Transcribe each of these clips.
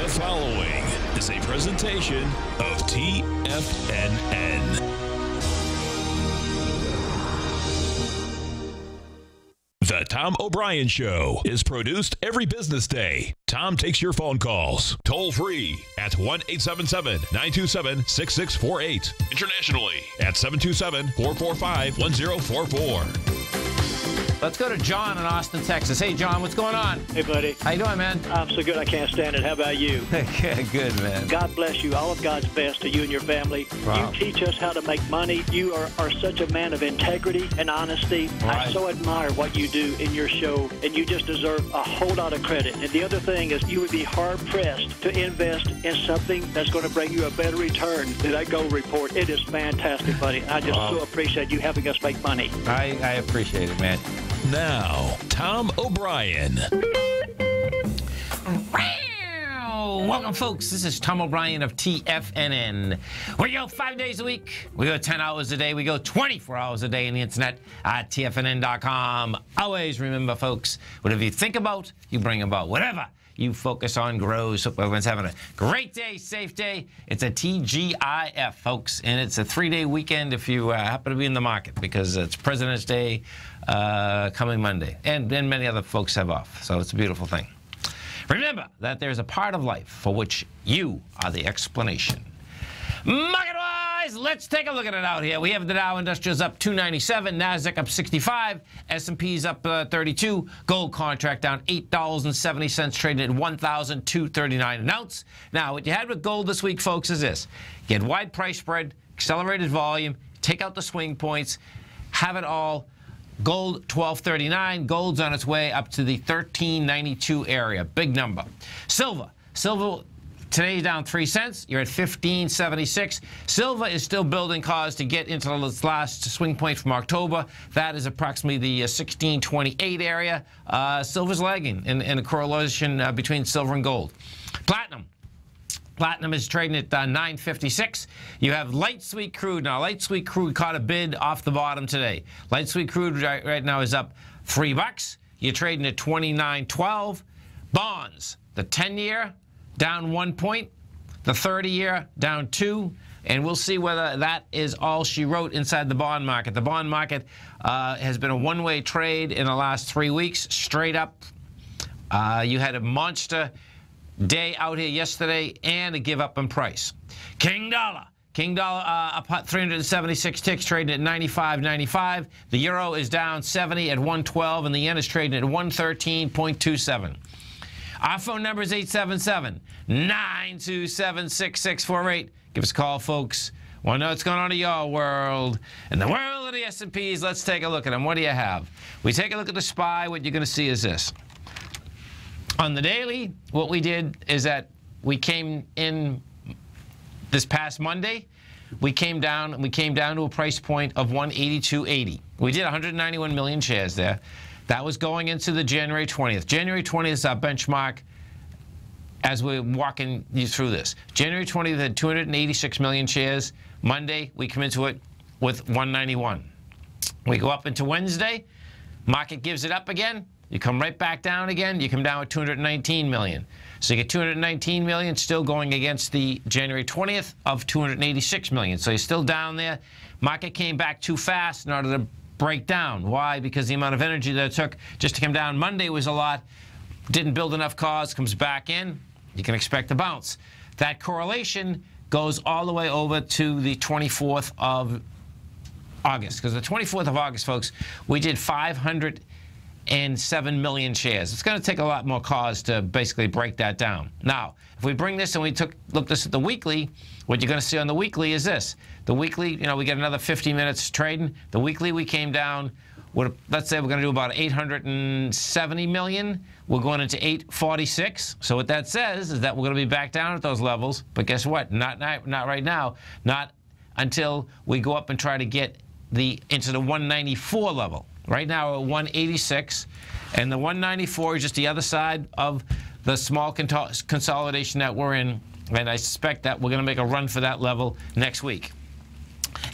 The following is a presentation of TFNN. The Tom O'Brien Show is produced every business day. Tom takes your phone calls toll free at 1-877-927-6648. Internationally at 727-445-1044. Let's go to John in Austin, Texas. Hey, John, what's going on? Hey, buddy. How you doing, man? I'm so good I can't stand it. How about you? Good, man. God bless you. All of God's best to you and your family. Wow. You teach us how to make money. You are such a man of integrity and honesty. Right. I so admire what you do in your show, and you just deserve a whole lot of credit. And the other thing is you would be hard-pressed to invest in something that's going to bring you a better return than that gold report. It is fantastic, buddy. I just so appreciate you helping us make money. I appreciate it, man. Now, Tom O'Brien. Welcome, folks. This is Tom O'Brien of TFNN. We go 5 days a week. We go 10 hours a day. We go 24 hours a day on the internet at TFNN.com. Always remember, folks, whatever you think about, you bring about. Whatever you focus on grows. Hope everyone's having a great day, safe day. It's a TGIF, folks, and it's a 3-day weekend if you happen to be in the market because it's President's Day coming Monday, and many other folks have off, so it's a beautiful thing. Remember that there's a part of life for which you are the explanation. Market-wise, let's take a look at it out here. We have the Dow Industrials up 297, NASDAQ up 65, S&P's up 32, gold contract down $8.70, trading at $1,239 an ounce. Now, what you had with gold this week, folks, is this. Get wide price spread, accelerated volume, take out the swing points, have it all. Gold, $12.39. Gold's on its way up to the $13.92 area. Big number. Silver. Silver today is down 3 cents. You're at $15.76. Silver is still building cause to get into its last swing point from October. That is approximately the $16.28 area. Silver's lagging in a correlation between silver and gold. Platinum. Platinum is trading at $9.56. You have light sweet crude. Now, light sweet crude caught a bid off the bottom today. Light sweet crude right now is up $3. You're trading at $29.12. Bonds, the 10-year down 1 point, the 30-year down 2. And we'll see whether that is all she wrote inside the bond market. The bond market has been a one-way trade in the last 3 weeks, straight up. You had a monster day out here yesterday and a give up in price. King dollar up 376 ticks, trading at 95.95. The euro is down 70 at 112, and the yen is trading at 113.27. Our phone number is 877-927-6648. Give us a call, folks. Want to know what's going on in your world. In the world of the S&Ps, let's take a look at them. What do you have? We take a look at the SPY. What you're going to see is this. On the daily, what we did is that we came in this past Monday. We came down to a price point of 182.80. We did 191 million shares there. That was going into the January 20th. January 20th is our benchmark as we're walking you through this. January 20th had 286 million shares. Monday, we come into it with 191. We go up into Wednesday. Market gives it up again. You come right back down again, you come down with 219 million. So you get 219 million still going against the January 20th of 286 million. So you're still down there. Market came back too fast in order to break down. Why? Because the amount of energy that it took just to come down Monday was a lot. Didn't build enough cause, comes back in. You can expect a bounce. That correlation goes all the way over to the 24th of August. Because the 24th of August, folks, we did 507 million shares. It's going to take a lot more cause to basically break that down. Now, if we bring this and we look this at the weekly, what you're going to see on the weekly is this. The weekly, you know, we get another 50 minutes trading. The weekly, we came down, let's say we're going to do about 870 million. We're going into 846. So what that says is that we're going to be back down at those levels. But guess what? Not right now. Not until we go up and try to get into the 194 level. Right now we're at 186, and the 194 is just the other side of the small consolidation that we're in, and I suspect that we're going to make a run for that level next week.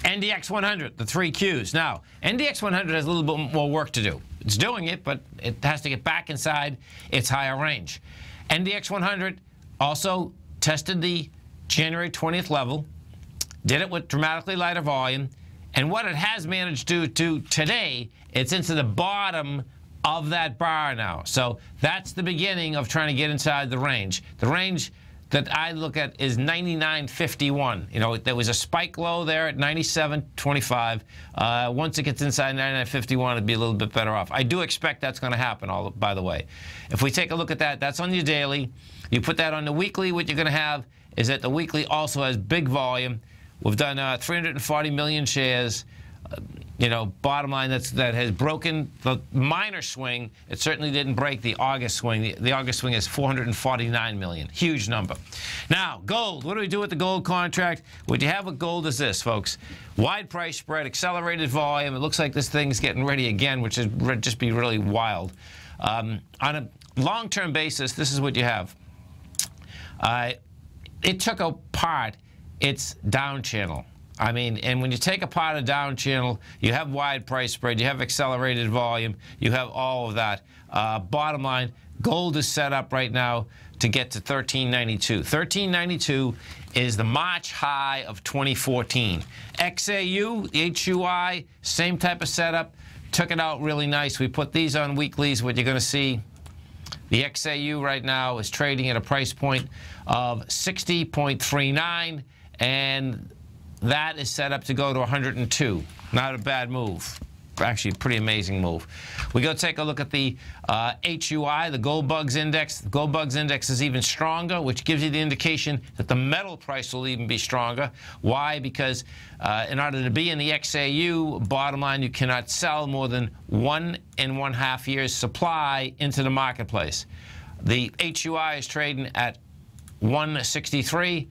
NDX 100, the 3 Qs. Now, NDX 100 has a little bit more work to do. It's doing it, but it has to get back inside its higher range. NDX 100 Also tested the January 20th level, did it with dramatically lighter volume, and what it has managed to do today, it's into the bottom of that bar now. So that's the beginning of trying to get inside the range. The range that I look at is 99.51. You know, there was a spike low there at 97.25. Once it gets inside 99.51, it'd be a little bit better off. I do expect that's going to happen, by the way. If we take a look at that, that's on your daily. You put that on the weekly, what you're going to have is that the weekly also has big volume. We've done 340 million shares. You know, bottom line, that has broken the minor swing. It certainly didn't break the August swing. The August swing is 449 million. Huge number. Now, gold. What do we do with the gold contract? What you have with gold is this, folks. Wide price spread, accelerated volume. It looks like this thing's getting ready again, which would just be really wild. On a long-term basis, this is what you have. It took apart its down channel. I mean, and when you take apart a down channel, you have wide price spread, you have accelerated volume, you have all of that. Bottom line, gold is set up right now to get to 1392. 1392 is the March high of 2014. XAU, HUI, same type of setup, took it out really nice. We put these on weeklies. What you're going to see, the XAU right now is trading at a price point of 60.39, and that is set up to go to 102. Not a bad move. Actually, a pretty amazing move. We go take a look at the HUI, the Gold Bugs Index. The Gold Bugs Index is even stronger, which gives you the indication that the metal price will even be stronger. Why? Because in order to be in the XAU, bottom line, you cannot sell more than 1.5 years supply into the marketplace. The HUI is trading at 163.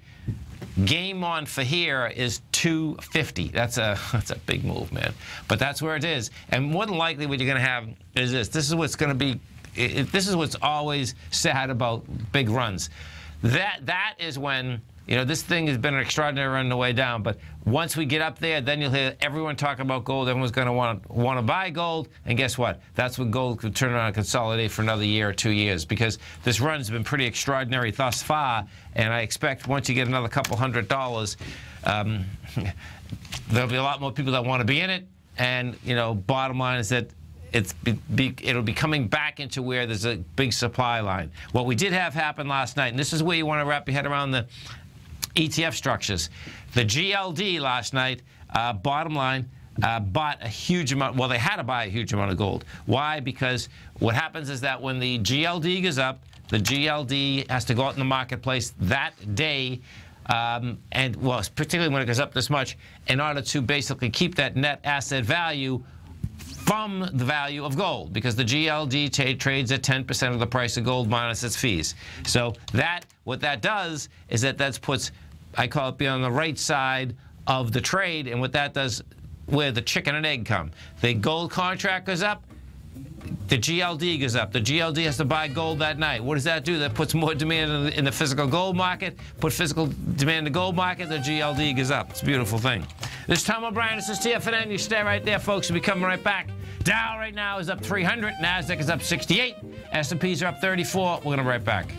Game on for here is 250. That's a big move, man. But that's where it is. And more than likely, what you're going to have is this. This is what's going to be. This is what's always sad about big runs. That is when, you know, this thing has been an extraordinary run on the way down. But once we get up there, then you'll hear everyone talking about gold. Everyone's going to want to buy gold. And guess what? That's when gold could turn around and consolidate for another year or 2 years, because this run's been pretty extraordinary thus far. And I expect once you get another couple $100, there'll be a lot more people that want to be in it. And, you know, bottom line is that it'll be coming back into where there's a big supply line. What we did have happen last night, and this is where you want to wrap your head around the ETF structures. The GLD last night, bottom line, bought a huge amount. Well, they had to buy a huge amount of gold. Why? Because what happens is that when the GLD goes up, the GLD has to go out in the marketplace that day, and, well, particularly when it goes up this much, in order to basically keep that net asset value from the value of gold, because the GLD trades at 10% of the price of gold minus its fees. So what that does is that puts, I call it, be on the right side of the trade, and what that does, where the chicken and egg come. The gold contract goes up, the GLD goes up. The GLD has to buy gold that night. What does that do? That puts more demand in the physical gold market. Put physical demand in the gold market, the GLD goes up. It's a beautiful thing. This is Tom O'Brien. This is TFNN. You stay right there, folks. We'll be coming right back. Dow right now is up 300. NASDAQ is up 68. S&Ps are up 34. We're going to be right back.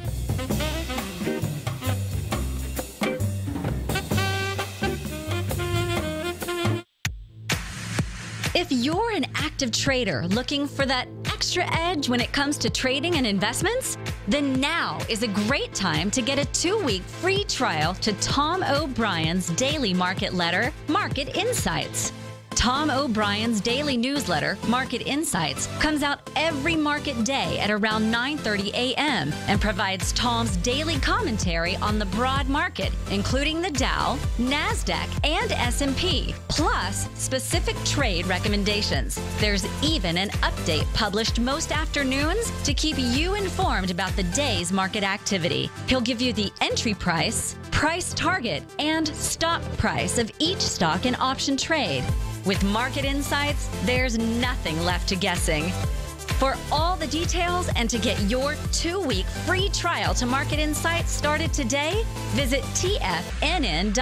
If you're an active trader looking for that extra edge when it comes to trading and investments, then now is a great time to get a 2-week free trial to Tom O'Brien's daily market letter, Market Insights. Tom O'Brien's daily newsletter, Market Insights, comes out every market day at around 9:30 a.m. and provides Tom's daily commentary on the broad market, including the Dow, NASDAQ, and S&P, plus specific trade recommendations. There's even an update published most afternoons to keep you informed about the day's market activity. He'll give you the entry price, price target, and stop price of each stock and option trade. With Market Insights, there's nothing left to guessing. For all the details and to get your 2-week free trial to Market Insights started today, visit TFNN.com.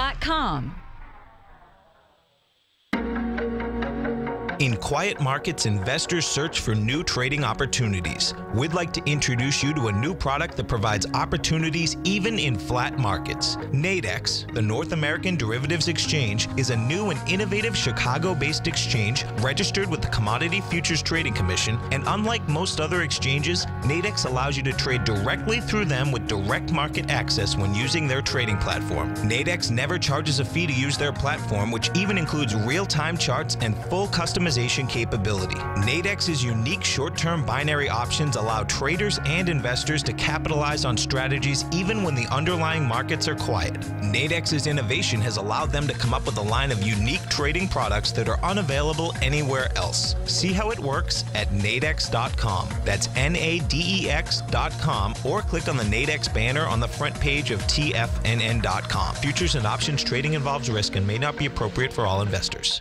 In quiet markets, investors search for new trading opportunities. We'd like to introduce you to a new product that provides opportunities even in flat markets. Nadex, the North American Derivatives Exchange, is a new and innovative Chicago-based exchange registered with the Commodity Futures Trading Commission, and unlike most other exchanges, Nadex allows you to trade directly through them with direct market access when using their trading platform. Nadex never charges a fee to use their platform, which even includes real-time charts and full customization capability. Nadex's unique short-term binary options allow traders and investors to capitalize on strategies even when the underlying markets are quiet. Nadex's innovation has allowed them to come up with a line of unique trading products that are unavailable anywhere else. See how it works at nadex.com. That's NADEX.com, or click on the Nadex banner on the front page of TFNN.com. Futures and options trading involves risk and may not be appropriate for all investors.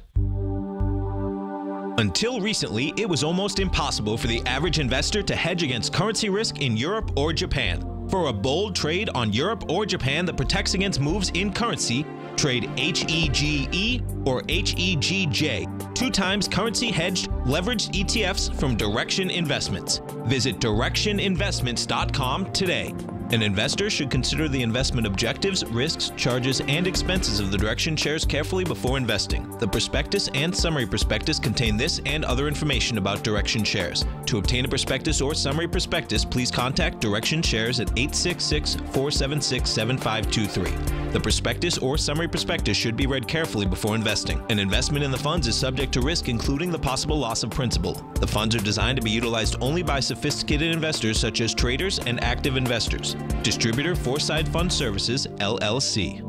Until recently, it was almost impossible for the average investor to hedge against currency risk in Europe or Japan. For a bold trade on Europe or Japan that protects against moves in currency, trade HEGE or HEGJ, 2 times currency hedged leveraged ETFs from Direction Investments. Visit directioninvestments.com today. An investor should consider the investment objectives, risks, charges, and expenses of the Direction shares carefully before investing. The prospectus and summary prospectus contain this and other information about Direction shares. To obtain a prospectus or summary prospectus, please contact Direction shares at 866-476-7523. The prospectus or summary prospectus should be read carefully before investing. An investment in the funds is subject to risk, including the possible loss of principal. The funds are designed to be utilized only by sophisticated investors such as traders and active investors. Distributor Foreside Fund Services, LLC.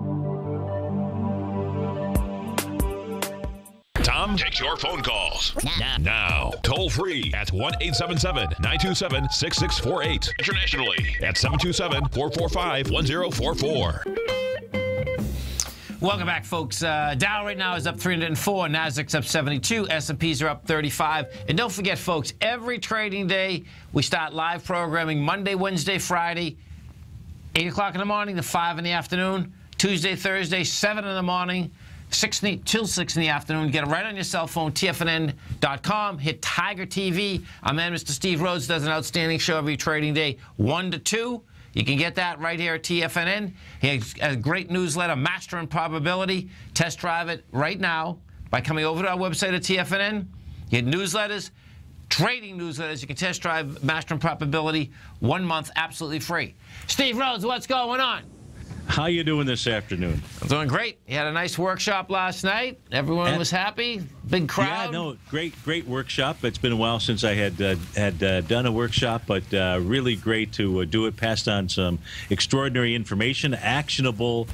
Tom takes your phone calls now. Toll free at 1-877-927-6648. Internationally at 727-445-1044. Welcome back, folks. Dow right now is up 304. Nasdaq's up 72. S&Ps are up 35. And don't forget, folks, every trading day we start live programming Monday, Wednesday, Friday, 8 o'clock in the morning to 5 in the afternoon. Tuesday, Thursday, 7 in the morning, till 6 in the afternoon. Get it right on your cell phone, TFNN.com. Hit Tiger TV. Our man, Mr. Steve Rhodes, does an outstanding show every trading day, 1 to 2. You can get that right here at TFNN. He has a great newsletter, Master and Probability. Test drive it right now by coming over to our website at TFNN. You get newsletters, trading newsletters. You can test drive Master and Probability 1 month absolutely free. Steve Rhodes, what's going on? How you doing this afternoon? I'm doing great. You had a nice workshop last night. Everyone was happy. Big crowd. Yeah, no, great workshop. It's been a while since I had done a workshop, but really great to do it. Passed on some extraordinary information, actionable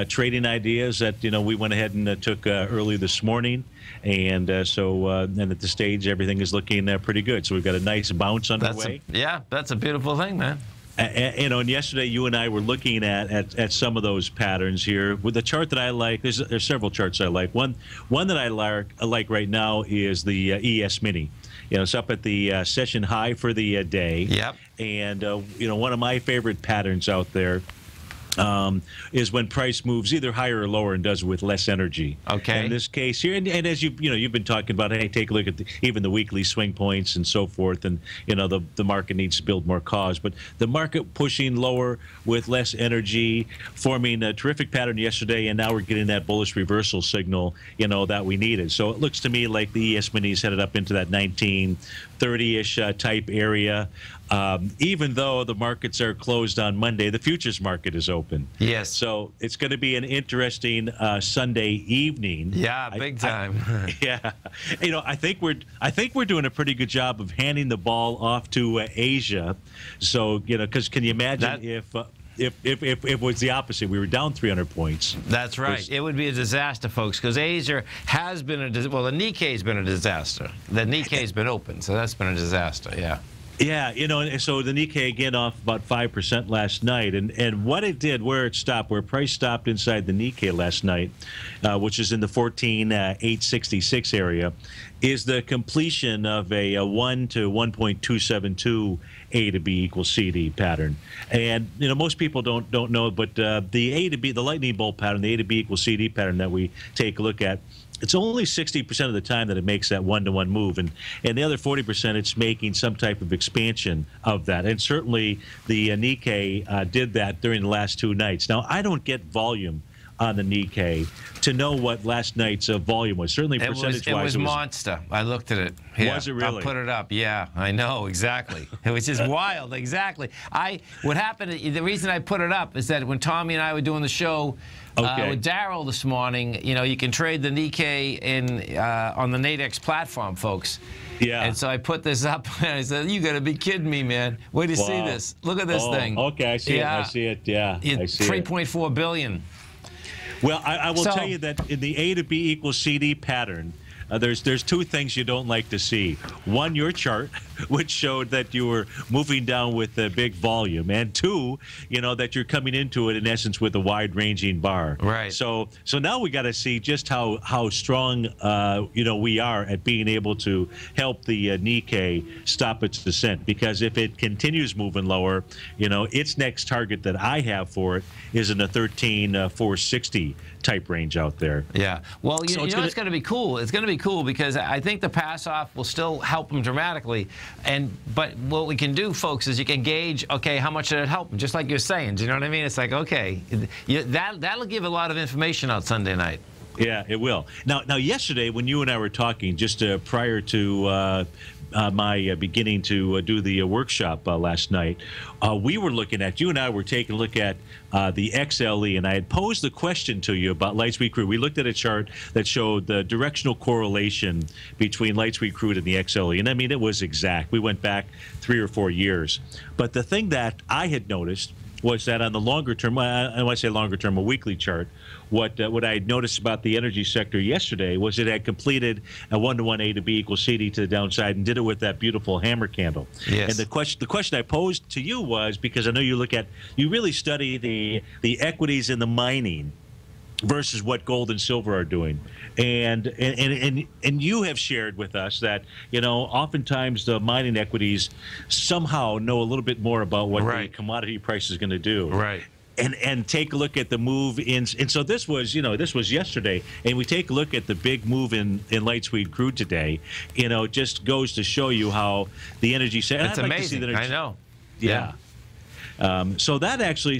trading ideas that we went ahead and took early this morning. And and at the stage, everything is looking pretty good. So we've got a nice bounce underway. That's a beautiful thing, man. And yesterday you and I were looking at some of those patterns here with the chart that I like. There's several charts I like. One that I like right now is the ES Mini. It's up at the session high for the day. Yep. And one of my favorite patterns out there is when price moves either higher or lower and does it with less energy. Okay. In this case here, and as you've been talking about, hey, take a look at even the weekly swing points and so forth, and the market needs to build more cause, but the market pushing lower with less energy, forming a terrific pattern yesterday, and now we're getting that bullish reversal signal, that we needed. So it looks to me like the ES Mini is headed up into that 1930-ish type area. Even though the markets are closed on Monday, the futures market is open. Yes. So it's going to be an interesting Sunday evening. Yeah, big time. Yeah. I think we're doing a pretty good job of handing the ball off to Asia. So because can you imagine if it was the opposite, we were down 300 points. That's right. It would be a disaster, folks, because Asia has been the Nikkei's been a disaster. The Nikkei's been open, so that's been a disaster. Yeah. Yeah, and so the Nikkei again off about 5% last night, and what it did, where price stopped inside the Nikkei last night, which is in the 14,866 area, is the completion of a 1 to 1.272 A to B equals CD pattern. And most people don't know, but the A to B, the lightning bolt pattern, the A to B equals CD pattern that we take a look at, it's only 60% of the time that it makes that one-to-one move, and the other 40% it's making some type of expansion of that. And certainly the Nikkei did that during the last 2 nights. Now, I don't get volume on the Nikkei to know what last night's volume was. Certainly percentage-wise, it was monster. I looked at it. Yeah, was it really? I'll put it up. Yeah, I know, exactly. It was just wild, exactly. What happened, the reason I put it up is that when Tommy and I were doing the show with Daryl this morning, you can trade the Nikkei on the Nadex platform, folks. Yeah. And so I put this up, and I said, "You got to be kidding me, man! Wait till you see this. Look at this thing." Okay, I see it. I see it. Yeah, I see it. 3.4 billion. Well, I will tell you that in the A to B equals CD pattern, there's 2 things you don't like to see. One, your chart, which showed that you were moving down with a big volume, and 2, that you're coming into it in essence with a wide-ranging bar. Right. So now we got to see just how strong we are at being able to help the Nikkei stop its descent. Because if it continues moving lower, its next target that I have for it is in the 13,460 type range out there. Yeah. Well, it's going to be cool. It's going to be cool because I think the pass off will still help them dramatically. But what we can do, folks, is you can gauge, okay, how much did it help them? Just like you're saying. Do you know what I mean? It's like, okay, that'll give a lot of information out Sunday night. Yeah, it will. Now, yesterday when you and I were talking, just prior to my beginning to do the workshop last night, you and I were taking a look at the XLE, and I had posed the question to you about light sweet crude. We looked at a chart that showed the directional correlation between light sweet crude and the XLE, and I mean, it was exact. We went back 3 or 4 years. But the thing that I had noticed was that on the longer term, when I say longer term, a weekly chart, what I had noticed about the energy sector yesterday was it had completed a 1-to-1 A to B equals CD to the downside and did it with that beautiful hammer candle. Yes. And the question I posed to you was, because I know you really study the equities in the mining versus what gold and silver are doing, and you have shared with us that oftentimes the mining equities somehow know a little bit more about what the commodity price is going to do. Right. And take a look at the move in, and so this was yesterday, and we take a look at the big move in light sweet crude today. Just goes to show you how the energy sector. It's amazing. I know. Yeah. So that actually,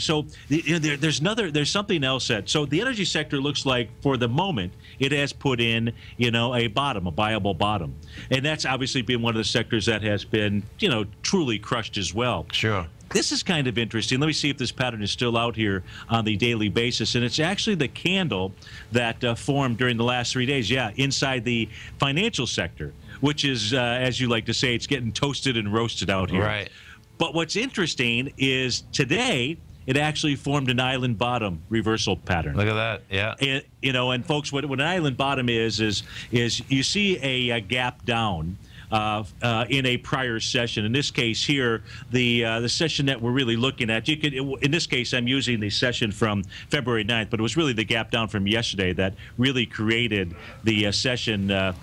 there's something else so the energy sector looks like for the moment it has put in, a viable bottom. And that's obviously been one of the sectors that has been, truly crushed as well. Sure. This is kind of interesting. Let me see if this pattern is still out here on the daily basis. And it's actually the candle that formed during the last 3 days. Yeah, inside the financial sector, which is, as you like to say, it's getting toasted and roasted out here. Right. But what's interesting is today it actually formed an island bottom reversal pattern. Look at that, yeah. And, and folks, what an island bottom is you see a gap down in a prior session. In this case here, the session that we're really looking at, in this case, I'm using the session from February 9th, but it was really the gap down from yesterday that really created the session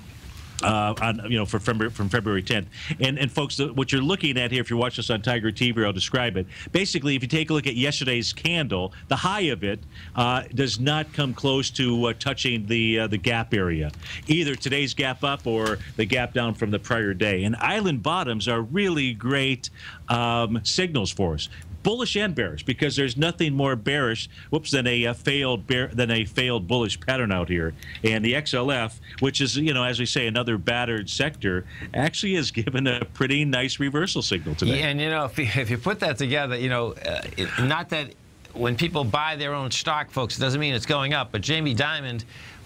from February 10th. And folks, what you're looking at here, if you're watching us on Tiger TV, I'll describe it. Basically, if you take a look at yesterday's candle, the high of it does not come close to touching the gap area, either today's gap up or the gap down from the prior day. And island bottoms are really great signals for us. Bullish and bearish, because there's nothing more bearish, than a failed bullish pattern out here. And the XLF, which is, as we say, another battered sector, actually has given a pretty nice reversal signal today. Yeah, and if you put that together, not that when people buy their own stock, folks, it doesn't mean it's going up, but Jamie Dimon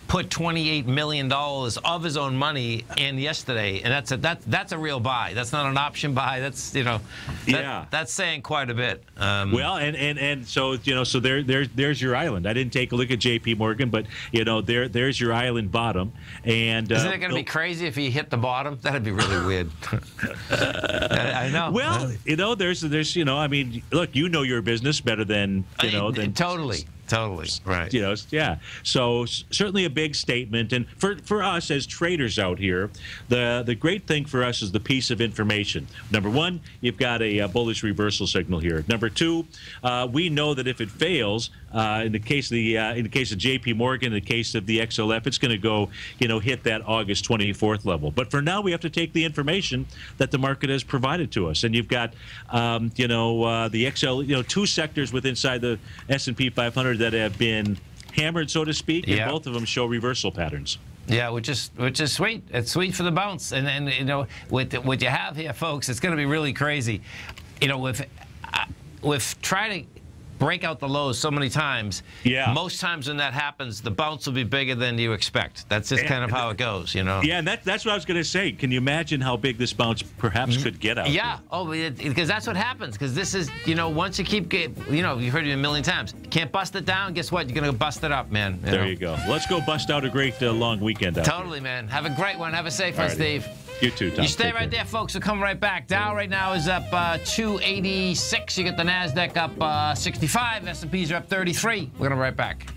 put $28 million of his own money in yesterday, and that's a real buy. That's not an option buy. That's that's saying quite a bit. Well, and so so there's your island. I didn't take a look at J.P. Morgan, but there's your island bottom. And isn't it going to be crazy if he hit the bottom? That'd be really weird. I know. Well, there's I mean, look, your business better than than totally. Totally. Right. You know, yeah. So certainly a big statement. And for us as traders out here, the great thing for us is the piece of information. Number one, you've got a bullish reversal signal here. Number two, we know that if it fails, in the case of J.P. Morgan, in the case of the XLF, it's going to go, hit that August 24th level. But for now, we have to take the information that the market has provided to us. And you've got, the XL, two sectors inside the S&P 500 that have been hammered, so to speak, and both of them show reversal patterns. Yeah, which is sweet. It's sweet for the bounce. And then, with what you have here, folks, it's going to be really crazy. With trying to break out the lows so many times, most times when that happens, the bounce will be bigger than you expect. That's just kind of how it goes, Yeah, and that's what I was going to say. Can you imagine how big this bounce perhaps could get out? Yeah. Because that's what happens. Because this is, once you keep, you've heard it a million times. You can't bust it down. Guess what? You're going to bust it up, man. There you go. Let's go bust out a great long weekend out. Totally, man. Have a great one. Have a safe one, Steve. You too, Tom. You stay right there, folks. We'll come right back. Dow right now is up 286. You get the NASDAQ up 65. S&Ps are up 33. We're going to be right back.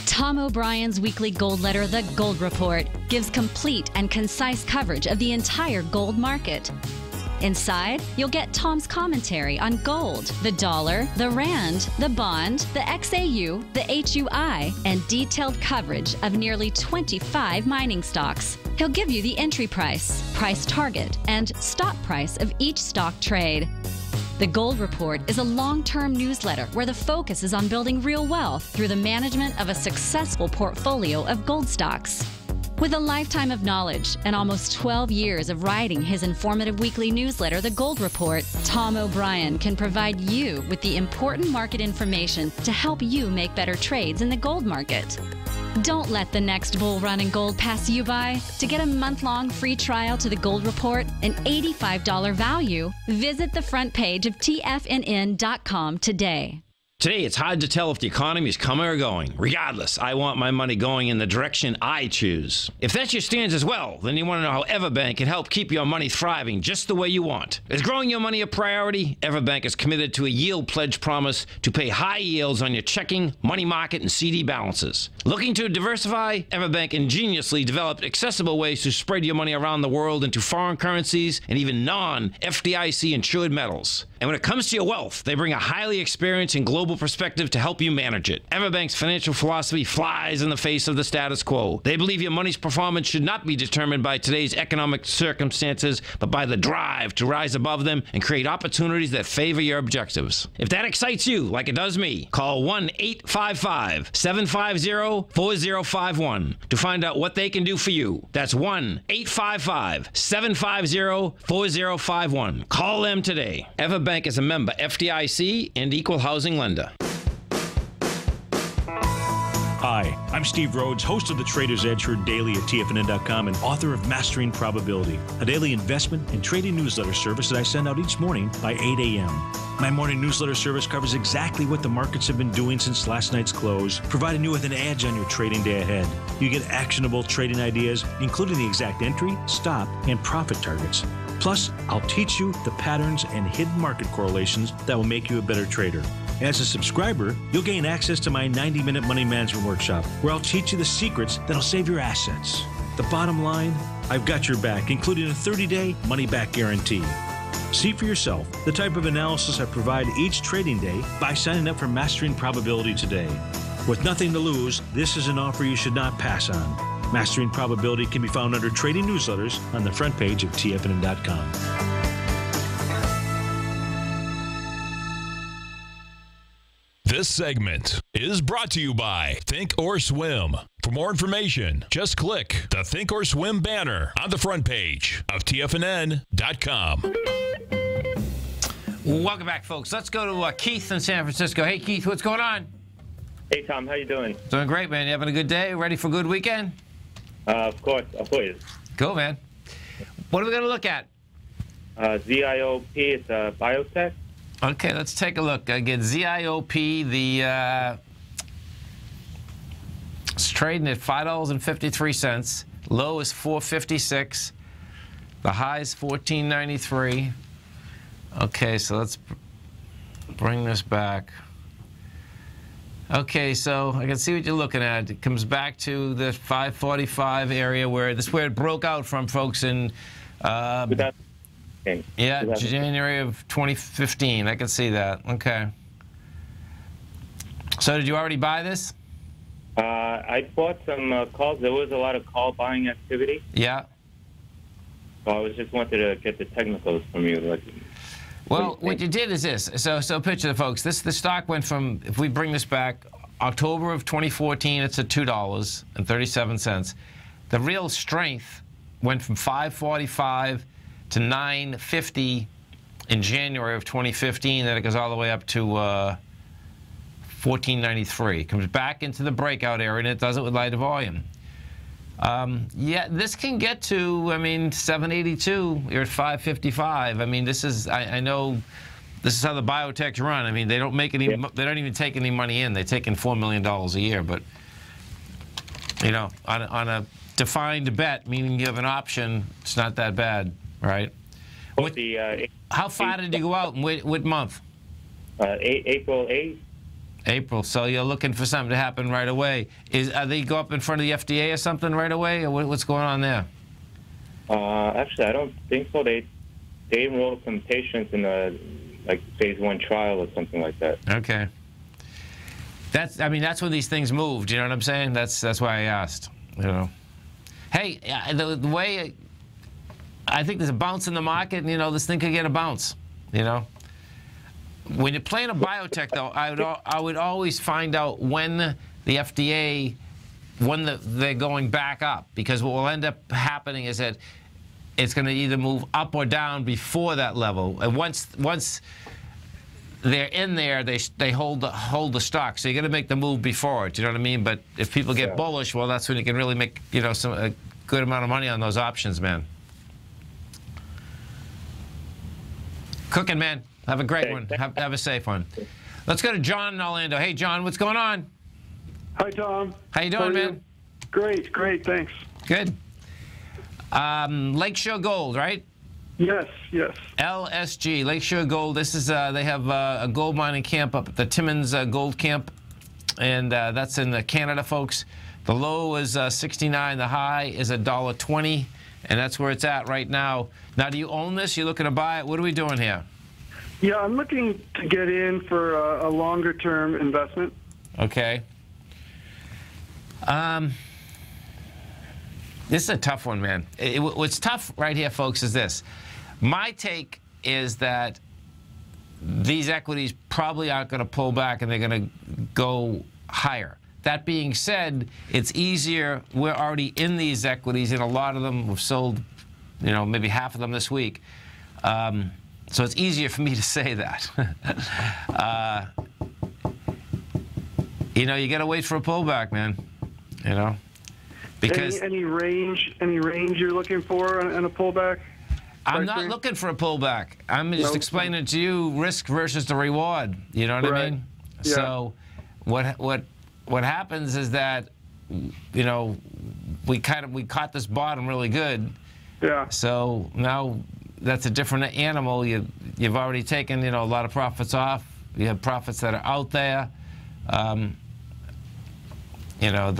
Tom O'Brien's weekly gold letter, The Gold Report, gives complete and concise coverage of the entire gold market. Inside, you'll get Tom's commentary on gold, the dollar, the rand, the bond, the XAU, the HUI, and detailed coverage of nearly 25 mining stocks. He'll give you the entry price, price target, and stop price of each stock trade. The Gold Report is a long-term newsletter where the focus is on building real wealth through the management of a successful portfolio of gold stocks. With a lifetime of knowledge and almost 12 years of writing his informative weekly newsletter, The Gold Report, Tom O'Brien can provide you with the important market information to help you make better trades in the gold market. Don't let the next bull run in gold pass you by. To get a month-long free trial to The Gold Report, an $85 value, visit the front page of TFNN.com today. Today, it's hard to tell if the economy is coming or going. Regardless, I want my money going in the direction I choose. If that's your stance as well, then you want to know how Everbank can help keep your money thriving just the way you want. Is growing your money a priority? Everbank is committed to a yield pledge promise to pay high yields on your checking, money market, and CD balances. Looking to diversify? Everbank ingeniously developed accessible ways to spread your money around the world into foreign currencies and even non-FDIC insured metals. And when it comes to your wealth, they bring a highly experienced and global perspective to help you manage it. Everbank's financial philosophy flies in the face of the status quo. They believe your money's performance should not be determined by today's economic circumstances, but by the drive to rise above them and create opportunities that favor your objectives. If that excites you, like it does me, call 1-855-750-4051 to find out what they can do for you. That's 1-855-750-4051. Call them today. Everbank is a member FDIC and equal housing lender. Hi, I'm Steve Rhodes, host of the Trader's Edge heard daily at TFNN.com and author of Mastering Probability, a daily investment and trading newsletter service that I send out each morning by 8 a.m. My morning newsletter service covers exactly what the markets have been doing since last night's close, providing you with an edge on your trading day ahead. You get actionable trading ideas, including the exact entry, stop, and profit targets. Plus, I'll teach you the patterns and hidden market correlations that will make you a better trader. As a subscriber, you'll gain access to my 90-minute money management workshop, where I'll teach you the secrets that'll save your assets. The bottom line, I've got your back, including a 30-day money-back guarantee. See for yourself the type of analysis I provide each trading day by signing up for Mastering Probability today. With nothing to lose, this is an offer you should not pass on. Mastering Probability can be found under Trading Newsletters on the front page of TFNN.com. This segment is brought to you by Think or Swim. For more information, just click the Think or Swim banner on the front page of TFNN.com. Welcome back, folks. Let's go to Keith in San Francisco. Hey, Keith, what's going on? Hey, Tom, how you doing? Doing great, man. You having a good day? Ready for a good weekend? Of course. Cool, man. What are we going to look at? ZIOP, it's biotech. Okay, let's take a look. Again, ZIOP, it's trading at $5.53. Low is $4.56. The high is 1493. Okay, so let's bring this back. Okay, so I can see what you're looking at. It comes back to the 545 area where this is where it broke out from, folks, in January of 2015. I can see that. Okay. So did you already buy this? I bought some calls. There was a lot of call buying activity. Yeah. So I just wanted to get the technicals from you. Like, well, what you did is this. So picture the folks. The stock went from, if we bring this back, October of 2014, it's at $2.37. The real strength went from 545 to 950 in January of 2015. Then it goes all the way up to 1493. Comes back into the breakout area, and it does it with lighter volume. Yeah, this can get to, I mean, 782. You're at 555. I mean, this is, I know this is how the biotechs run. I mean, they don't make any, they don't even take any money in. They take in $4 million a year. But, you know, on a defined bet, meaning you have an option, it's not that bad, right? How far did you go out, and what month? April 8th. April. So you're looking for something to happen right away. Are they go up in front of the FDA or something right away, or what's going on there? Actually, I don't think so. They enrolled some patients in a like phase 1 trial or something like that. Okay. I mean, that's when these things moved. You know what I'm saying? That's why I asked. You know. Hey, the way I think there's a bounce in the market, and you know, this thing could get a bounce. You know. When you're playing a biotech, though, I would always find out when the FDA, they're going back up, because what will end up happening is that it's going to either move up or down before that level. And once they're in there, they hold the stock. So you're going to make the move before it. You know what I mean? But if people get bullish, well, that's when you can really make, you know, a good amount of money on those options, man. Cooking, man. Have a great one. Have a safe one. Let's go to John in Orlando. Hey, John, what's going on? Hi, Tom. How you doing, man? Great, thanks. Good. Lakeshore Gold, right? Yes. LSG, Lakeshore Gold. This is they have a gold mining camp up at the Timmins Gold Camp, and that's in Canada, folks. The low is 69. The high is $1.20, and that's where it's at right now. Now, do you own this? You looking to buy it? What are we doing here? Yeah, I'm looking to get in for a longer-term investment. Okay. This is a tough one, man. What's tough right here, folks, is this. My take is that these equities probably aren't going to pull back, and they're going to go higher. That being said, it's easier. We're already in these equities, and a lot of them we've sold, you know, maybe half of them this week. So it's easier for me to say that. You know, you got to wait for a pullback, man. You know, because any range you're looking for on a pullback? I'm not looking for a pullback. I'm just explaining to you risk versus the reward. You know what I mean? Yeah. So what happens is that, you know, we caught this bottom really good. Yeah. So now that's a different animal. You've already taken, you know, a lot of profits off. You have profits that are out there. You know,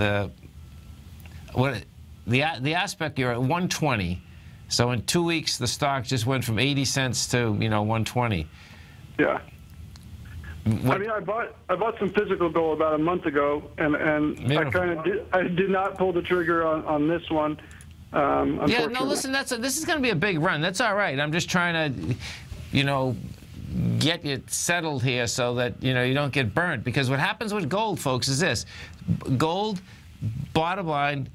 the aspect, you're at 120. So in 2 weeks the stock just went from 80 cents to, you know, 120. Yeah. I mean, I bought some physical gold about a month ago, and I did not pull the trigger on this one. Yeah, no, listen, this is going to be a big run. That's all right. I'm just trying to, you know, get you settled here so that, you know, you don't get burnt. Because what happens with gold, folks, is this. Gold, bottom line,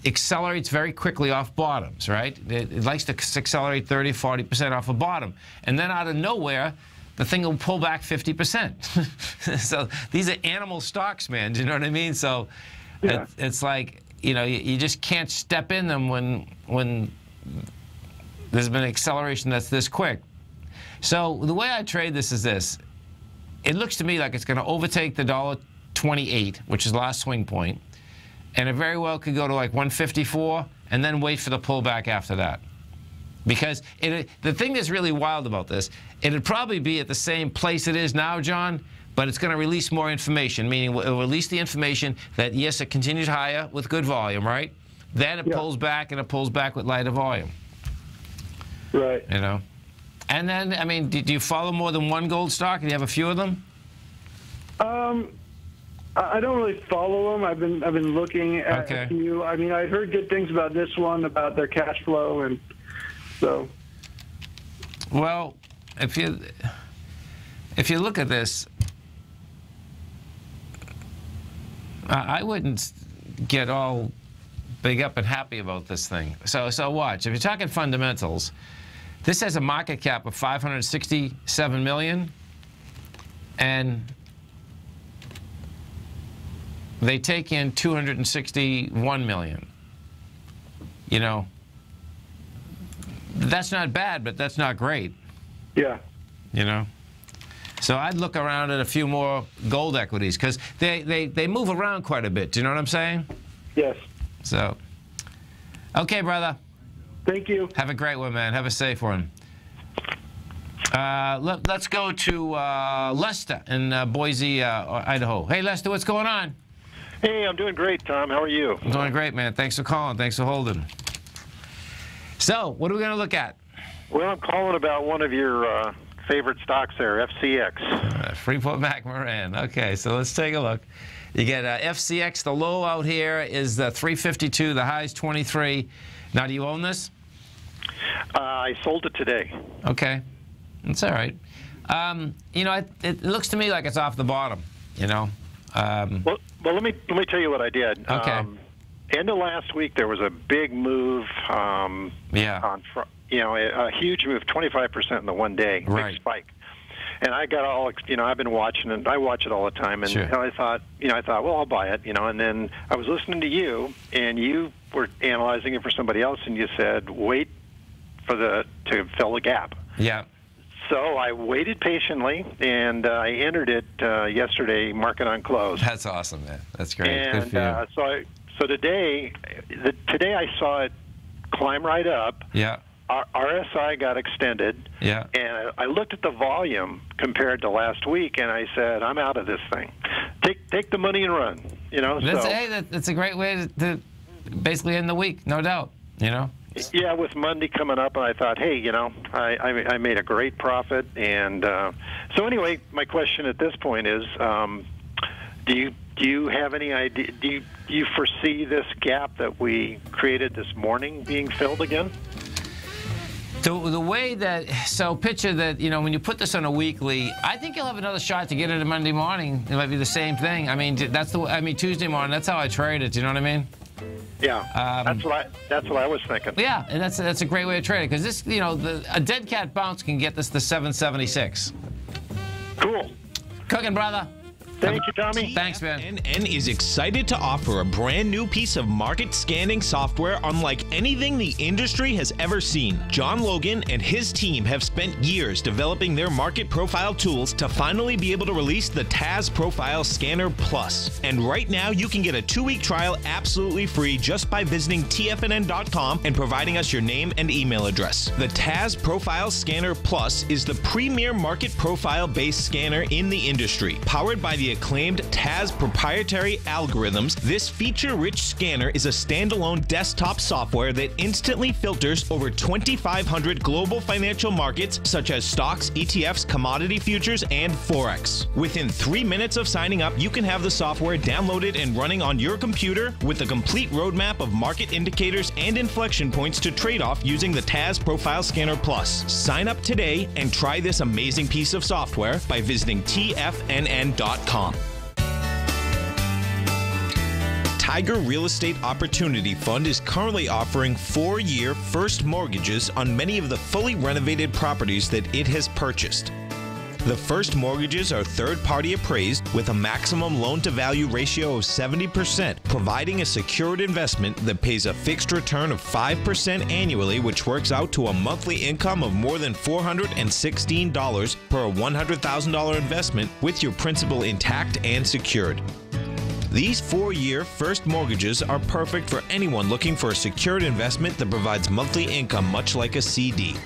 accelerates very quickly off bottoms, right? It likes to accelerate 30, 40% off a bottom. And then out of nowhere, the thing will pull back 50%. So these are animal stocks, man. Do you know what I mean? So yeah. It's like, you know, you just can't step in them when there's been an acceleration that's this quick. So the way I trade this is this. It looks to me like it's going to overtake the $1.28, which is the last swing point, and it very well could go to like 154 and then wait for the pullback after that. Because the thing that's really wild about this, it'd probably be at the same place it is now, John, but it's going to release more information, meaning it will release the information that, yes, it continues higher with good volume, right? Then it pulls back, and it pulls back with lighter volume. Right. You know? And then, I mean, do you follow more than one gold stock? Do you have a few of them? I don't really follow them. I've been looking at a few. I mean, I heard good things about this one, about their cash flow, and so. Well, if you look at this, I wouldn't get all big up and happy about this thing. So watch. If you're talking fundamentals, this has a market cap of $567 million, and they take in $261 million. You know, that's not bad, but that's not great. Yeah. You know? So I'd look around at a few more gold equities, because they move around quite a bit. Do you know what I'm saying? Yes. So, okay, brother. Thank you. Have a great one, man. Have a safe one. Let's go to Lester in Boise, Idaho. Hey, Lester, what's going on? Hey, I'm doing great, Tom. How are you? I'm doing great, man. Thanks for calling. Thanks for holding. So, what are we going to look at? Well, I'm calling about one of your favorite stocks there, FCX. Freeport-McMoRan. Okay, so let's take a look. You get FCX. The low out here is 352. The high is 23. Now, do you own this? I sold it today. Okay. That's all right. You know, it looks to me like it's off the bottom, you know. Well, let me tell you what I did. Okay. End of last week, there was a big move. A huge move, 25% in the one day, big spike. And I got all, I've been watching it. I watch it all the time, and I thought, well, I'll buy it, And then I was listening to you, and you were analyzing it for somebody else, and you said, wait to fill the gap. Yeah. So I waited patiently, and I entered it yesterday, market on close. That's awesome, man. That's great. And good for you. so today I saw it climb right up. Yeah. RSI got extended. Yeah. And I looked at the volume compared to last week, and I said, I'm out of this thing. Take the money and run. That's a great way to basically end the week, no doubt. Yeah, with Monday coming up, and I thought, hey, I made a great profit. And so anyway, my question at this point is, do you have any idea? Do you foresee this gap that we created this morning being filled again? The way that, picture that, when you put this on a weekly, I think you'll have another shot to get it on Monday morning. It might be the same thing. I mean, Tuesday morning, that's how I trade it. Do you know what I mean? Yeah, that's what I was thinking. Yeah, and that's a great way to trade it, because this, a dead cat bounce can get this to 776. Cool. Cooking, brother. Thank you, Tommy. Thanks, man. TFNN is excited to offer a brand new piece of market scanning software unlike anything the industry has ever seen. John Logan and his team have spent years developing their market profile tools to finally be able to release the TAS Profile Scanner Plus. And right now, you can get a 2-week trial absolutely free just by visiting TFNN.com and providing us your name and email address. The TAS Profile Scanner Plus is the premier market profile-based scanner in the industry. Powered by the acclaimed TAS proprietary algorithms, this feature-rich scanner is a standalone desktop software that instantly filters over 2,500 global financial markets such as stocks, ETFs, commodity futures, and Forex. Within 3 minutes of signing up, you can have the software downloaded and running on your computer with a complete roadmap of market indicators and inflection points to trade off using the TAS Profile Scanner Plus. Sign up today and try this amazing piece of software by visiting TFNN.com. Tiger Real Estate Opportunity Fund is currently offering 4-year first mortgages on many of the fully renovated properties that it has purchased. The first mortgages are third-party appraised with a maximum loan-to-value ratio of 70%, providing a secured investment that pays a fixed return of 5% annually, which works out to a monthly income of more than $416 per $100,000 investment with your principal intact and secured. These 4-year first mortgages are perfect for anyone looking for a secured investment that provides monthly income much like a CD.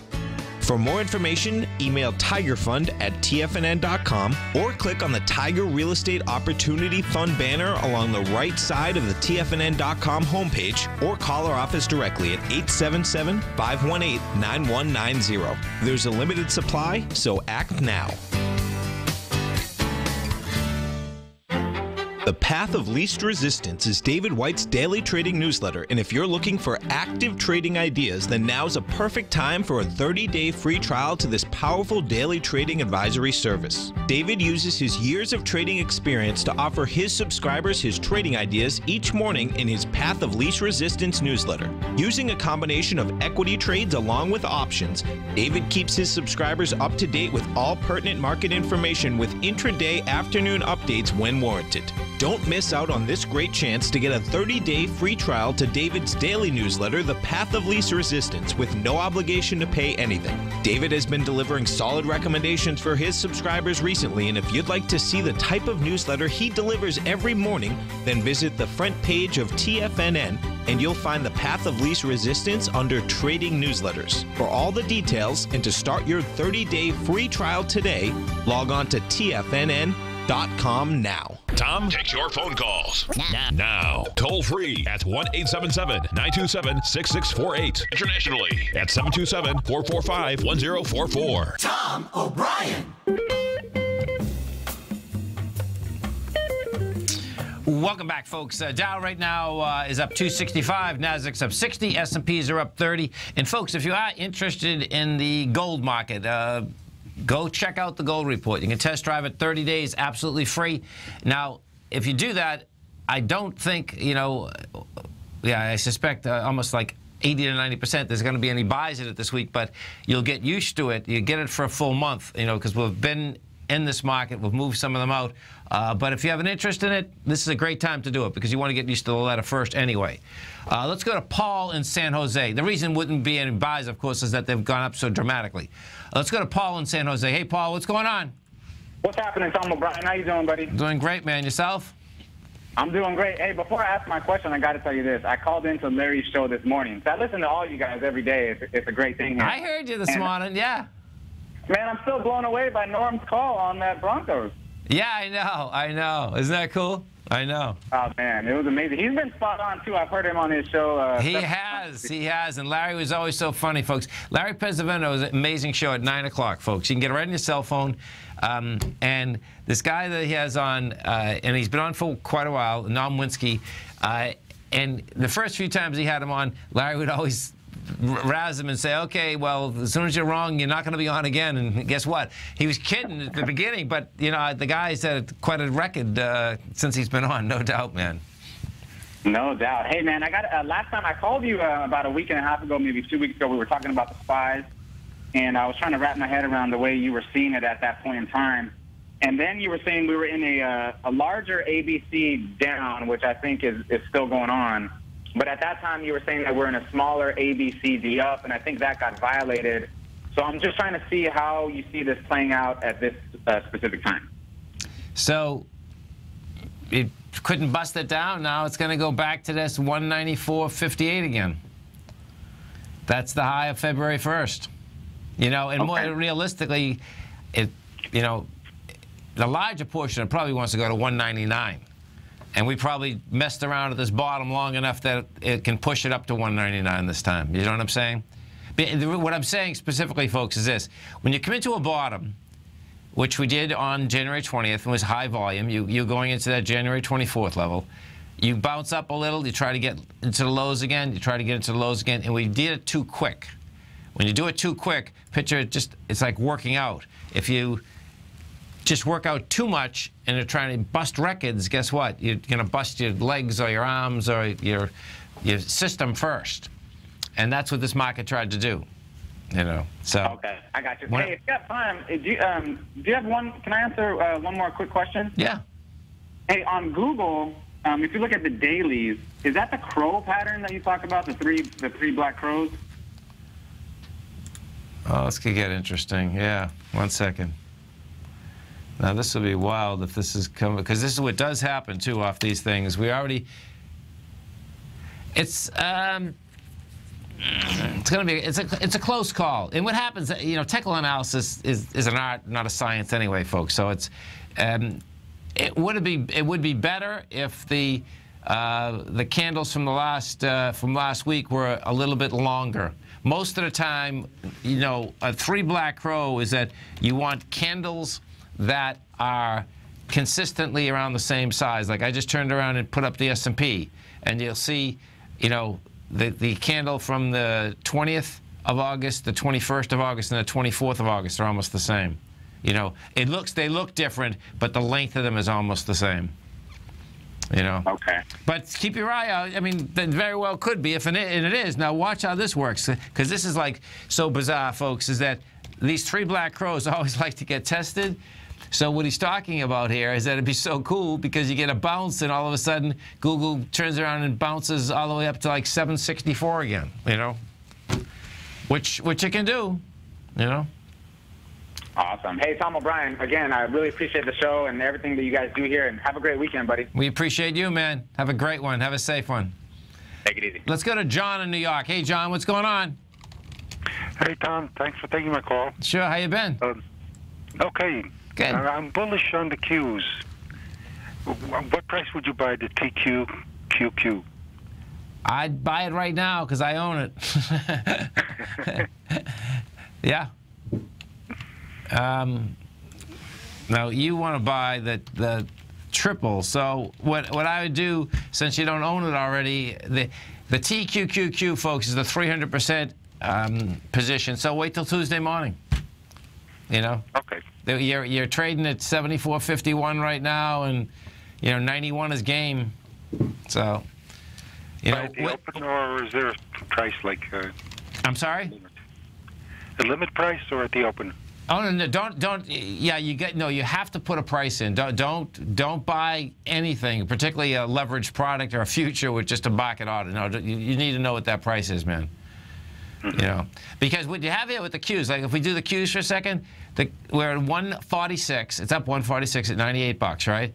For more information, email tigerfund@tfnn.com or click on the Tiger Real Estate Opportunity Fund banner along the right side of the tfnn.com homepage, or call our office directly at 877-518-9190. There's a limited supply, so act now. The Path of Least Resistance is David White's daily trading newsletter, and if you're looking for active trading ideas, then now's a perfect time for a 30-day free trial to this powerful daily trading advisory service. David uses his years of trading experience to offer his subscribers his trading ideas each morning in his Path of Least Resistance newsletter. Using a combination of equity trades along with options, David keeps his subscribers up to date with all pertinent market information with intraday afternoon updates when warranted. Don't miss out on this great chance to get a 30-day free trial to David's daily newsletter, The Path of Least Resistance, with no obligation to pay anything. David has been delivering solid recommendations for his subscribers recently, and if you'd like to see the type of newsletter he delivers every morning, then visit the front page of TFNN and you'll find The Path of Least Resistance under Trading Newsletters. For all the details and to start your 30-day free trial today, log on to TFNN.com now. Tom takes your phone calls now. Toll free at 1-877-927-6648. Internationally at 727-445-1044. Tom O'Brien. Welcome back, folks. Dow right now is up 265. Nasdaq's up 60. S&Ps are up 30. And, folks, if you are interested in the gold market, go check out the gold report. You can test drive it 30 days, absolutely free. Now, if you do that, I don't think, I suspect almost like 80 to 90% there's going to be any buys in it this week, but you'll get used to it. You get it for a full month, because we've been in this market. We've moved some of them out. But if you have an interest in it, this is a great time to do it because you want to get used to the letter first anyway. Let's go to Paul in San Jose. The reason wouldn't be any buys, of course, is that they've gone up so dramatically. Let's go to Paul in San Jose. Hey, Paul, what's going on? What's happening, Tom O'Brien? How you doing, buddy? Doing great, man. Yourself? I'm doing great. Hey, before I ask my question, I got to tell you this. I called into Larry's show this morning. So I listen to all you guys every day. It's a great thing here. I heard you this morning, yeah. Man, I'm still blown away by Norm's call on that Broncos. Yeah, I know. Isn't that cool? I know. Oh, man, it was amazing. He's been spot on, too. I've heard him on his show. He has. And Larry was always so funny, folks. Larry Pesavento is an amazing show at 9 o'clock, folks. You can get it right on your cell phone. And this guy that he has on, and he's been on for quite a while, Nom Winsky, and the first few times he had him on, Larry would always razz him and say, okay, well, as soon as you're wrong, you're not going to be on again. And guess what? He was kidding at the beginning, but, the guy's had quite a record since he's been on, no doubt, man. No doubt. Hey, man, I got last time I called you about a week and a half ago, maybe 2 weeks ago, we were talking about the SPYs, and I was trying to wrap my head around the way you were seeing it at that point in time. And then you were saying we were in a larger ABC down, which I think is still going on. But at that time, you were saying that we're in a smaller ABCD up, and I think that got violated. So I'm just trying to see how you see this playing out at this specific time. So it couldn't bust it down. Now it's going to go back to this 194.58 again. That's the high of February 1st. And okay. More realistically, the larger portion it probably wants to go to 199. And we probably messed around at this bottom long enough that it can push it up to 199 this time. You know what I'm saying? What I'm saying specifically, folks, is this. When you come into a bottom, which we did on January 20th, and was high volume, you're going into that January 24th level, you bounce up a little, you try to get into the lows again, and we did it too quick. When you do it too quick, picture it it's like working out. If you just work out too much and you're trying to bust records, guess what? You're going to bust your legs or your arms or your system first. And that's what this market tried to do. So. Okay, I got you. Hey, if you have time, do you have one? Can I answer one more quick question? Yeah. Hey, on Google, if you look at the dailies, is that the crow pattern that you talk about, the three black crows? Oh, this could get interesting. Yeah, 1 second. Now, this will be wild if this is coming, because this is what does happen, too, off these things. We already... It's going to be... It's a close call. And what happens, you know, technical analysis is an art, not a science anyway, folks. So it's... it would be better if the candles from last week were a little bit longer. Most of the time, you know, a 3 black crow is that you want candles that are consistently around the same size. Like I just turned around and put up the S&P, and you'll see, you know, the candle from the 20th of August, the 21st of August, and the 24th of August are almost the same. You know, they look different, but the length of them is almost the same. You know. Okay. But keep your eye out. I mean, that very well could be, and it is. Now watch how this works, because this is like so bizarre, folks. Is that these 3 black crows always like to get tested. So what he's talking about here is that it'd be so cool because you get a bounce, and all of a sudden Google turns around and bounces all the way up to like 764 again. You know, which it can do. You know. Awesome. Hey, Tom O'Brien, again, I really appreciate the show and everything that you guys do here, and have a great weekend, buddy. We appreciate you, man. Have a great one. Have a safe one. Take it easy. Let's go to John in New York. Hey, John, what's going on? Hey, Tom. Thanks for taking my call. Sure. How you been? Okay. Good. I'm bullish on the Qs. What price would you buy the TQQQ? I'd buy it right now because I own it. Yeah. Now you want to buy the triple. So what I would do, since you don't own it already, the TQQQ, folks, is the 300% position. So wait till Tuesday morning. You know. Okay. You're trading at 74.51 right now, and you know 91 is game. So you know. At the open, or is there a price like? I'm sorry. The limit price, or at the open? Oh no! Don't. Yeah, you have to put a price in. Don't buy anything, particularly a leveraged product or a future with just a market order. No, you need to know what that price is, man. You know, because what you have here with the Qs, like if we do the Qs for a second, we're at 146. It's up 146 at $98, right?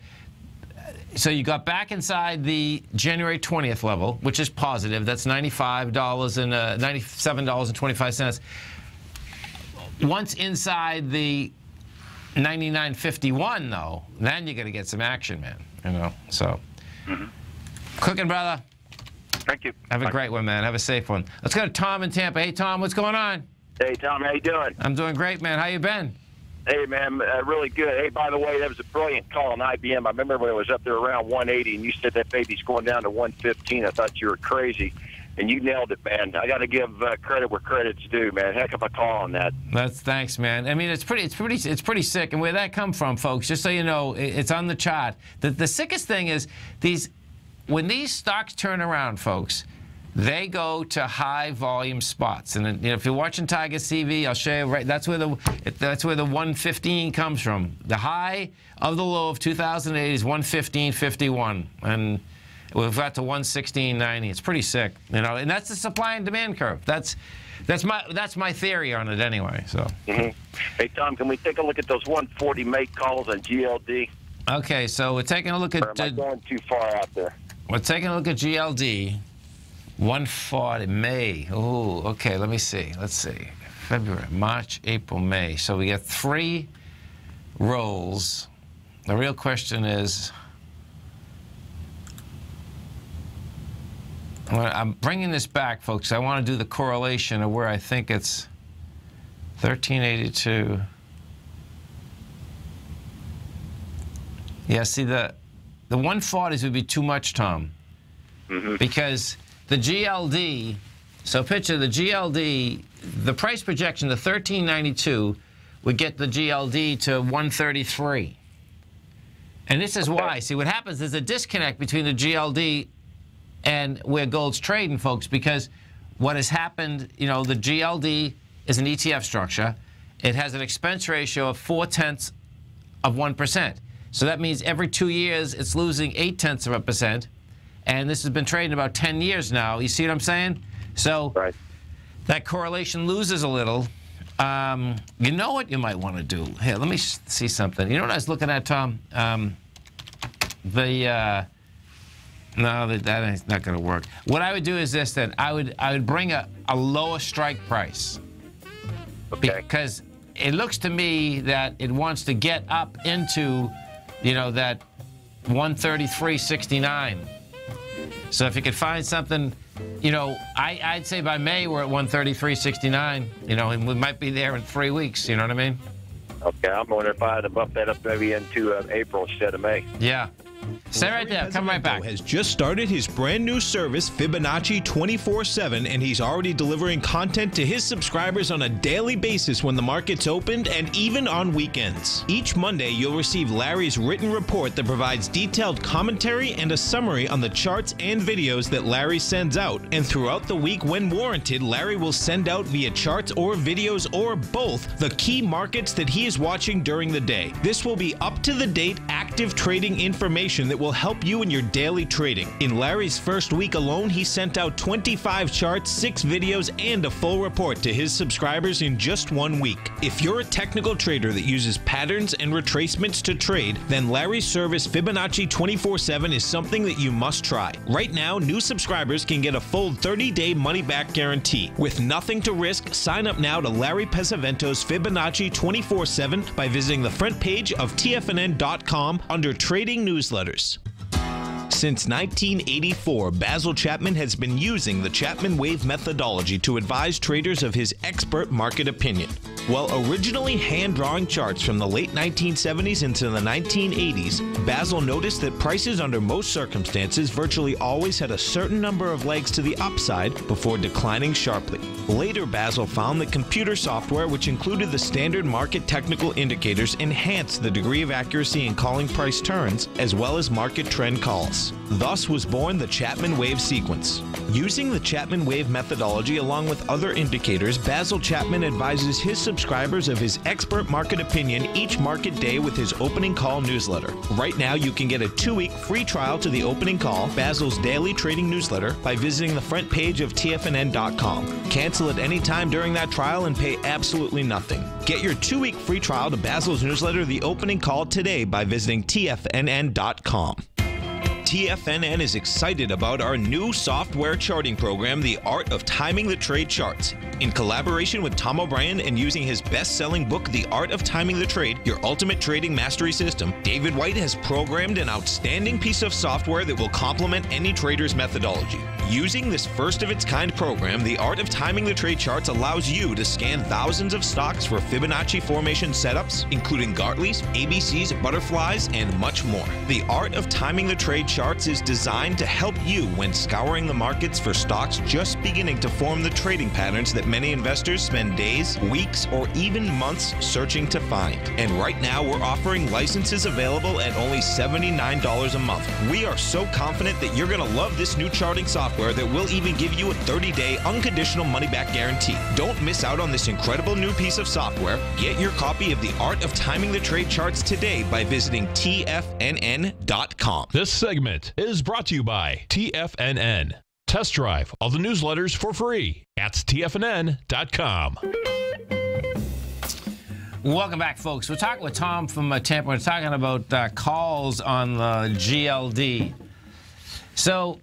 So you got back inside the January 20th level, which is positive. That's $95 and $97.25. Once inside the 99.51, though, then you're going to get some action, man. You know, so cooking, brother. Thank you. Have a great one, man. Have a safe one. Let's go to Tom in Tampa. Hey, Tom, what's going on? Hey, Tom, how you doing? I'm doing great, man. How you been? Hey, man, really good. Hey, by the way, that was a brilliant call on IBM. I remember when it was up there around 180, and you said that baby's going down to 115. I thought you were crazy, and you nailed it, man. I got to give credit where credit's due, man. Heck of a call on that. Thanks, man. I mean, it's pretty sick. And where that come from, folks? Just so you know, it's on the chart. The sickest thing is when these stocks turn around, folks, they go to high volume spots. And you know, if you're watching Tiger CV, I'll show you right. That's where the 115 comes from. The high of the low of 2008 is 115.51, and we've got to 116.90. It's pretty sick, you know. And that's the supply and demand curve. That's my theory on it anyway. So. Hey, Tom, can we take a look at those 140 make calls on GLD? Okay, so we're taking a look at. Or am I going too far out there? We're taking a look at GLD. 140 May. Oh, okay. Let me see. Let's see. February, March, April, May. So we get 3 rolls. The real question is, I'm bringing this back, folks. I want to do the correlation of where I think it's 1382. Yeah. See, the 140s would be too much, Tom, because the GLD, so picture the GLD, the price projection, the 1392, would get the GLD to 133. And this is why. See, what happens is a disconnect between the GLD and where gold's trading, folks, because what has happened, you know, the GLD is an ETF structure. It has an expense ratio of 0.4%. So that means every 2 years, it's losing 0.8%. And this has been trading about 10 years now. You see what I'm saying? So that correlation loses a little. You know what you might want to do? Here, let me see something. You know what I was looking at, Tom? No, that is not going to work. What I would do is this: then I would bring a lower strike price. Okay. Because it looks to me that it wants to get up into, that 133.69. So if you could find something, I'd say by May we're at 133.69. And we might be there in 3 weeks. You know what I mean? Okay, I'm wondering if I had to bump that up maybe into April instead of May. Yeah. Stay right there. Come right back. Has just started his brand new service, Fibonacci 24/7, and he's already delivering content to his subscribers on a daily basis when the market's opened and even on weekends. Each Monday, you'll receive Larry's written report that provides detailed commentary and a summary on the charts and videos that Larry sends out. And throughout the week, when warranted, Larry will send out via charts or videos or both the key markets that he is watching during the day. This will be up-to-the-date, active trading information that will help you in your daily trading. In Larry's first week alone, he sent out 25 charts, 6 videos, and a full report to his subscribers in just 1 week. If you're a technical trader that uses patterns and retracements to trade, then Larry's service Fibonacci 24/7 is something that you must try. Right now, new subscribers can get a full 30-day money-back guarantee. With nothing to risk, sign up now to Larry Pesavento's Fibonacci 24/7 by visiting the front page of TFNN.com under Trading Newsletters. Since 1984, Basil Chapman has been using the Chapman Wave methodology to advise traders of his expert market opinion. While originally hand-drawing charts from the late 1970s into the 1980s, Basil noticed that prices under most circumstances virtually always had a certain number of legs to the upside before declining sharply. Later, Basil found that computer software, which included the standard market technical indicators, enhanced the degree of accuracy in calling price turns, as well as market trend calls. Thus was born the Chapman Wave sequence. Using the Chapman Wave methodology along with other indicators, Basil Chapman advises his subscribers of his expert market opinion each market day with his opening call newsletter. Right now, you can get a 2-week free trial to the opening call, Basil's daily trading newsletter, by visiting the front page of TFNN.com. Cancel at any time during that trial and pay absolutely nothing. Get your 2-week free trial to Basil's newsletter, The Opening Call, today by visiting TFNN.com. TFNN is excited about our new software charting program, The Art of Timing the Trade Charts. In collaboration with Tom O'Brien and using his best-selling book, The Art of Timing the Trade, Your Ultimate Trading Mastery System, David White has programmed an outstanding piece of software that will complement any trader's methodology. Using this first-of-its-kind program, The Art of Timing the Trade Charts allows you to scan thousands of stocks for Fibonacci formation setups, including Gartley's, ABC's, butterflies, and much more. The Art of Timing the Trade Charts is designed to help you when scouring the markets for stocks just beginning to form the trading patterns that many investors spend days, weeks, or even months searching to find. And right now, we're offering licenses available at only $79 a month. We are so confident that you're going to love this new charting software that will even give you a 30-day unconditional money-back guarantee. Don't miss out on this incredible new piece of software. Get your copy of The Art of Timing the Trade Charts today by visiting TFNN.com. This segment is brought to you by TFNN. Test drive all the newsletters for free at TFNN.com. Welcome back, folks. We're talking with Tom from Tampa. We're talking about calls on the GLD. So,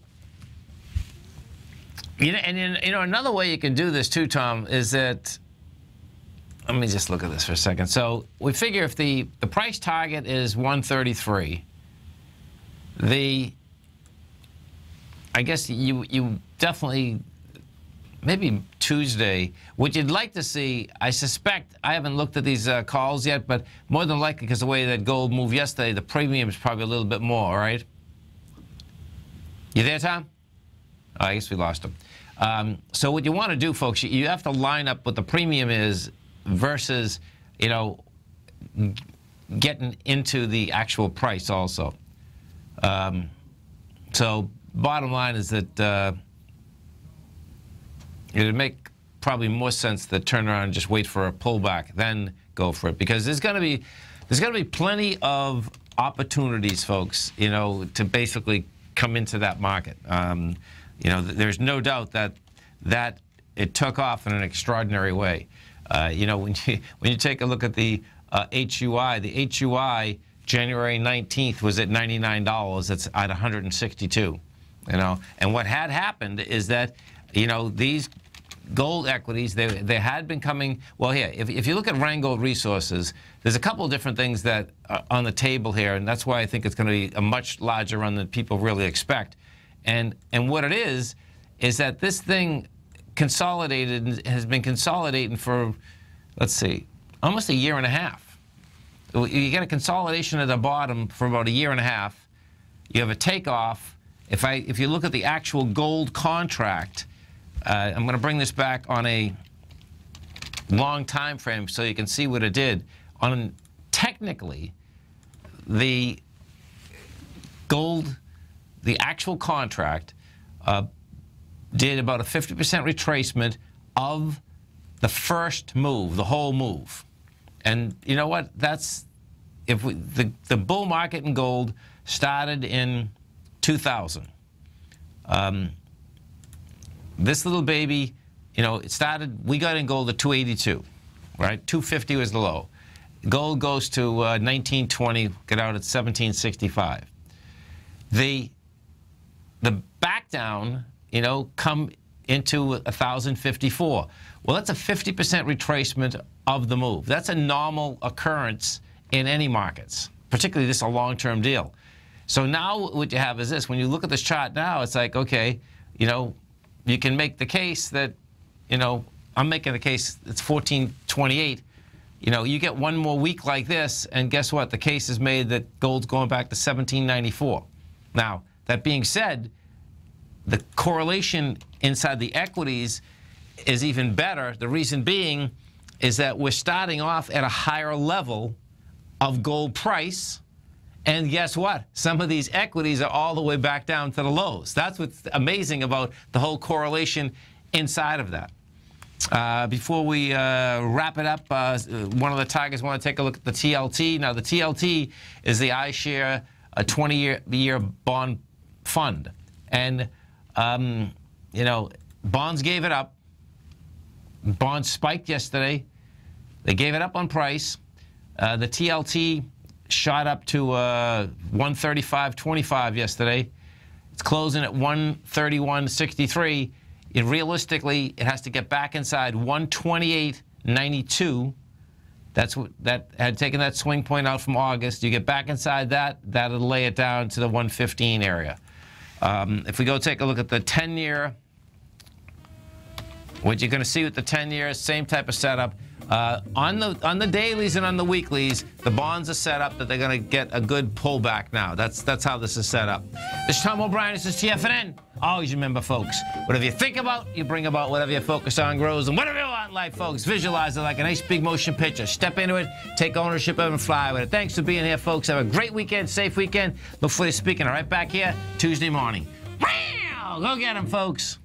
another way you can do this too, Tom, is that, let me just look at this for a second. So we figure if the price target is 133, I guess you definitely, maybe Tuesday, what you'd like to see, I suspect, I haven't looked at these calls yet, but more than likely, because the way that gold moved yesterday, the premium is probably a little bit more, right? You there, Tom? Oh, I guess we lost him. So what you want to do, folks, you have to line up what the premium is versus, getting into the actual price also. So bottom line is that it would make probably more sense to turn around and just wait for a pullback, then go for it, because there's going to be plenty of opportunities, folks, to basically come into that market. There's no doubt that it took off in an extraordinary way. You know, when you take a look at the HUI, the HUI January 19th was at $99. It's at 162. You know, and what had happened is that, you know, these gold equities, they had been coming. Well, here, if you look at Rheingold Resources, there's a couple of different things that are on the table here, and that's why I think it's going to be a much larger run than people really expect. And what it is that this thing consolidated, has been consolidating for, let's see, almost a year and a half. You get a consolidation at the bottom for about a year and a half. You have a takeoff. If you look at the actual gold contract, I'm going to bring this back on a long time frame so you can see what it did. Technically, the gold, the actual contract, did about a 50% retracement of the first move, the whole move. And you know what? That's, the bull market in gold started in 2000. This little baby, you know, it started, we got in gold at 282, right? 250 was the low. Gold goes to 1920, get out at 1765. The back down, you know, come into 1054. Well, that's a 50% retracement of the move. That's a normal occurrence in any markets, particularly this is a long-term deal. So now what you have is this. When you look at this chart now, it's like, okay, you know, you can make the case that, you know, I'm making the case it's 1428. You know, you get one more week like this, and guess what? The case is made that gold's going back to 1794. Now, that being said, the correlation inside the equities is even better. The reason being is that we're starting off at a higher level of gold price, and guess what? Some of these equities are all the way back down to the lows. That's what's amazing about the whole correlation inside of that. Before we wrap it up, one of the targets want to take a look at the TLT. Now, the TLT is the iShare 20-year bond fund. And, you know, bonds gave it up. Bonds spiked yesterday. They gave it up on price. The TLT shot up to 135.25 yesterday. It's closing at 131.63. Realistically, it has to get back inside 128.92. That's what that had taken that swing point out from August. You get back inside that, that'll lay it down to the 115 area. If we go take a look at the 10-year, what you're going to see with the 10-year, same type of setup. On the dailies and on the weeklies, the bonds are set up that they're going to get a good pullback now. That's how this is set up. This is Tom O'Brien. This is TFNN. Always remember, folks, whatever you think about, you bring about. Whatever you focus on grows. And whatever you want in life, folks, visualize it like a nice big motion picture. Step into it, take ownership of it, and fly with it. Thanks for being here, folks. Have a great weekend, safe weekend. Look forward to speaking right back here Tuesday morning. Wow! Go get them, folks.